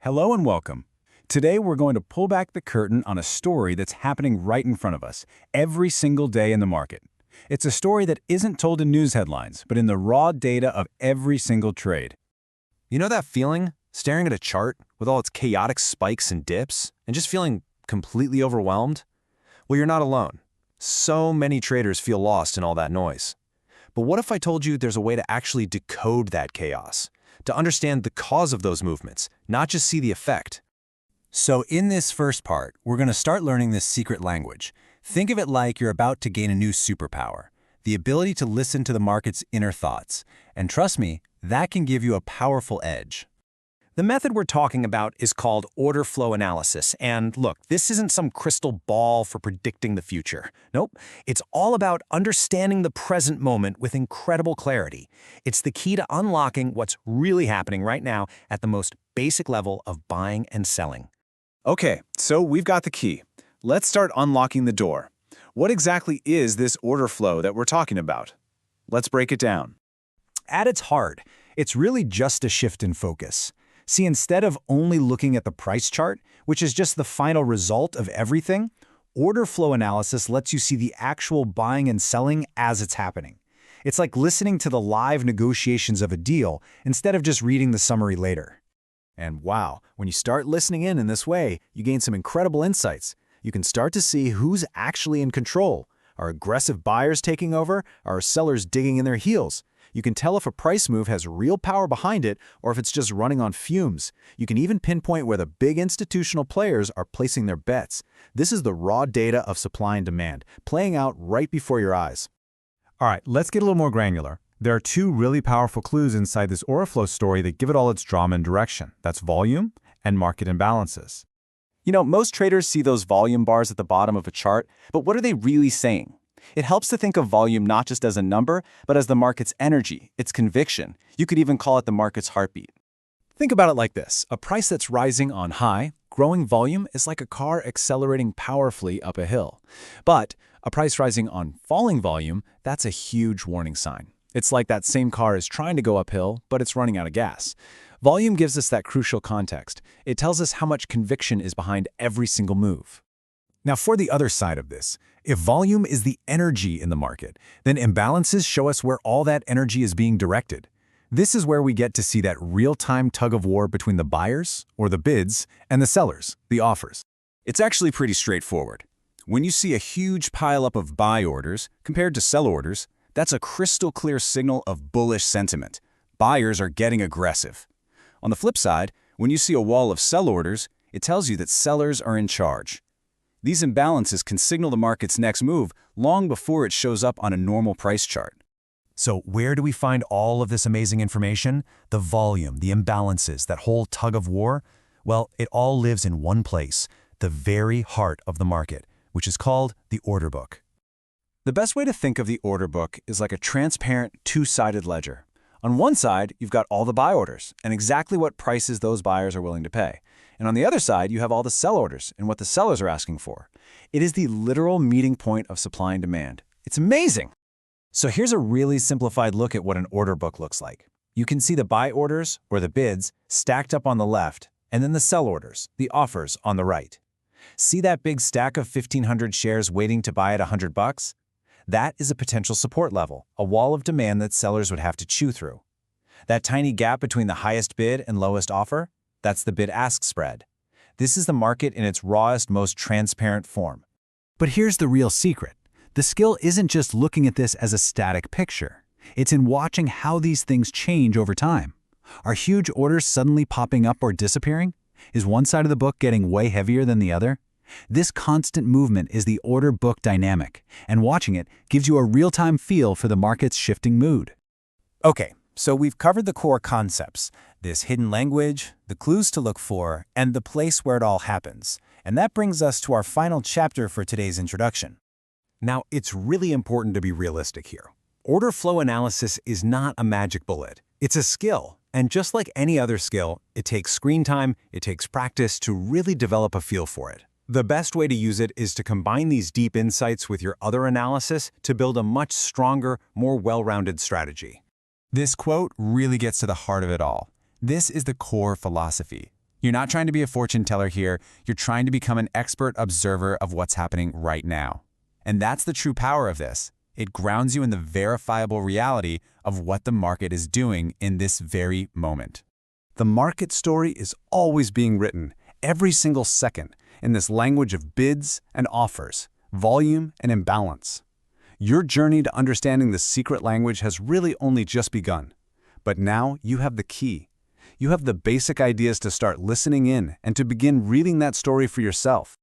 Hello and welcome. Today we're going to pull back the curtain on a story that's happening right in front of us, every single day in the market. It's a story that isn't told in news headlines, but in the raw data of every single trade. You know that feeling? Staring at a chart with all its chaotic spikes and dips and just feeling completely overwhelmed? Well, you're not alone. So many traders feel lost in all that noise. But what if I told you there's a way to actually decode that chaos? To understand the cause of those movements, not just see the effect. So in this first part, we're going to start learning this secret language. Think of it like you're about to gain a new superpower, the ability to listen to the market's inner thoughts. And trust me, that can give you a powerful edge. The method we're talking about is called order flow analysis. And look, this isn't some crystal ball for predicting the future. Nope, it's all about understanding the present moment with incredible clarity. It's the key to unlocking what's really happening right now at the most basic level of buying and selling. Okay, so we've got the key. Let's start unlocking the door. What exactly is this order flow that we're talking about? Let's break it down. At its heart, it's really just a shift in focus. See, instead of only looking at the price chart, which is just the final result of everything, order flow analysis lets you see the actual buying and selling as it's happening. It's like listening to the live negotiations of a deal instead of just reading the summary later. And wow, when you start listening in this way, you gain some incredible insights. You can start to see who's actually in control. Are aggressive buyers taking over? Are sellers digging in their heels? You can tell if a price move has real power behind it or if it's just running on fumes. You can even pinpoint where the big institutional players are placing their bets. This is the raw data of supply and demand, playing out right before your eyes. All right, let's get a little more granular. There are two really powerful clues inside this order flow story that give it all its drama and direction. That's volume and market imbalances. You know, most traders see those volume bars at the bottom of a chart, but what are they really saying? It helps to think of volume not just as a number, but as the market's energy, its conviction. You could even call it the market's heartbeat. Think about it like this. A price that's rising on high, growing volume is like a car accelerating powerfully up a hill. But a price rising on falling volume, that's a huge warning sign. It's like that same car is trying to go uphill, but it's running out of gas. Volume gives us that crucial context. It tells us how much conviction is behind every single move. Now, for the other side of this, if volume is the energy in the market, then imbalances show us where all that energy is being directed. This is where we get to see that real-time tug-of-war between the buyers, or the bids, and the sellers, the offers. It's actually pretty straightforward. When you see a huge pileup of buy orders compared to sell orders, that's a crystal clear signal of bullish sentiment. Buyers are getting aggressive. On the flip side, when you see a wall of sell orders, it tells you that sellers are in charge. These imbalances can signal the market's next move long before it shows up on a normal price chart. So where do we find all of this amazing information? The volume, the imbalances, that whole tug of war? Well, it all lives in one place, the very heart of the market, which is called the order book. The best way to think of the order book is like a transparent, two-sided ledger. On one side, you've got all the buy orders and exactly what prices those buyers are willing to pay. And on the other side, you have all the sell orders and what the sellers are asking for. It is the literal meeting point of supply and demand. It's amazing. So here's a really simplified look at what an order book looks like. You can see the buy orders, or the bids, stacked up on the left, and then the sell orders, the offers, on the right. See that big stack of 1,500 shares waiting to buy at $100? That is a potential support level, a wall of demand that sellers would have to chew through. That tiny gap between the highest bid and lowest offer? That's the bid-ask spread. This is the market in its rawest, most transparent form. But here's the real secret. The skill isn't just looking at this as a static picture. It's in watching how these things change over time. Are huge orders suddenly popping up or disappearing? Is one side of the book getting way heavier than the other? This constant movement is the order book dynamic, and watching it gives you a real-time feel for the market's shifting mood. Okay, so we've covered the core concepts, this hidden language, the clues to look for, and the place where it all happens. And that brings us to our final chapter for today's introduction. Now, it's really important to be realistic here. Order flow analysis is not a magic bullet. It's a skill, and just like any other skill, it takes screen time, it takes practice to really develop a feel for it. The best way to use it is to combine these deep insights with your other analysis to build a much stronger, more well-rounded strategy. This quote really gets to the heart of it all. This is the core philosophy. You're not trying to be a fortune teller here. You're trying to become an expert observer of what's happening right now. And that's the true power of this. It grounds you in the verifiable reality of what the market is doing in this very moment. The market story is always being written, every single second, in this language of bids and offers, volume and imbalance. Your journey to understanding the secret language has really only just begun. But now you have the key. You have the basic ideas to start listening in and to begin reading that story for yourself.